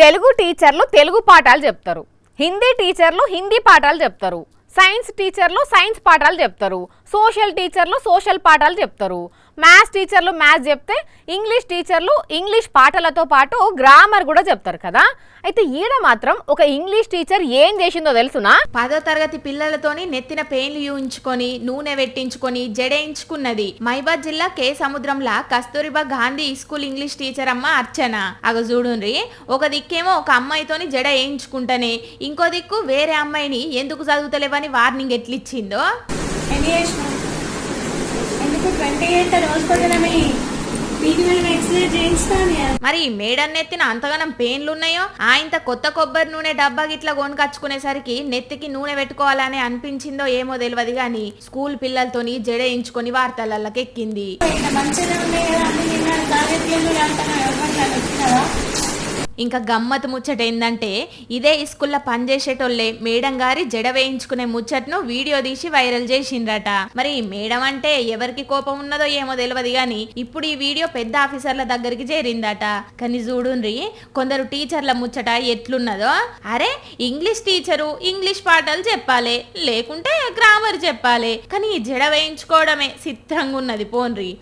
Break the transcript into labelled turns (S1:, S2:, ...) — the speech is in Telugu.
S1: తెలుగు టీచర్లు తెలుగు పాఠాలు చెప్తారు, హిందీ టీచర్లు హిందీ పాఠాలు చెప్తారు, సైన్స్ టీచర్లు సైన్స్ పాఠాలు చెప్తారు, సోషల్ టీచర్లు సోషల్ పాఠాలు చెప్తారు, మ్యాథ్స్ టీచర్లు మ్యాథ్స్ చెప్తే ఇంగ్లీష్ టీచర్లు ఇంగ్లీష్ పాఠాలతో పాటు గ్రామర్ కూడా చెప్తారు కదా. అయితే ఈడ మాత్రం ఒక ఇంగ్లీష్ టీచర్ ఏం చేసిందో తెలుసునా?
S2: 10వ తరగతి పిల్లలతోని నెత్తిన పెయిన్లు యూయించుకొని నూనె పెట్టించుకొని జడేయించుకున్నది. మైబాద్ జిల్లా కే సముద్రంలా Kasturba Gandhi school English teacher అమ్మ అర్చన. అగ చూడుండ్రి, ఒక దిక్కేమో ఒక అమ్మాయితోని జడ వేయించుకుంటేనే ఇంకో దిక్కు వేరే అమ్మాయిని ఎందుకు చదువుతలేవని వార్నింగ్ ఎట్లిచ్చిందో. మరి మేడం నెత్తిన అంతగానం పెయిన్లు ఉన్నాయో ఆయంత కొత్త కొబ్బరి నూనె డబ్బా గిట్లా కొనుకొచ్చుకునేసరికి నెత్తికి నూనె పెట్టుకోవాలని అనిపించిందో ఏమో తెలియదు గాని స్కూల్ పిల్లలతోని జడేయించుకొని వార్తలకి ఎక్కింది. ఇంకా గమ్మత్ ముచ్చట ఏందంటే ఇదే స్కూల్లో పనిచేసేటోళ్ళే మేడం గారి జడ వేయించుకునే ముచ్చట్ను వీడియో తీసి వైరల్ చేసిండ్రట. మరి మేడం అంటే ఎవరికి కోపం ఉన్నదో ఏమో తెలియదు గాని ఇప్పుడు ఈ వీడియో పెద్ద ఆఫీసర్ల దగ్గరికి చేరిందట. కానీ చూడుండ్రి, కొందరు టీచర్ల ముచ్చట ఎట్లున్నదో. అరే, ఇంగ్లీష్ టీచరు ఇంగ్లీష్ పాఠాలు చెప్పాలి, లేకుంటే గ్రామర్ చెప్పాలి, కానీ జడ వేయించుకోవడమే చిత్రంగా ఉన్నది పోన్రి.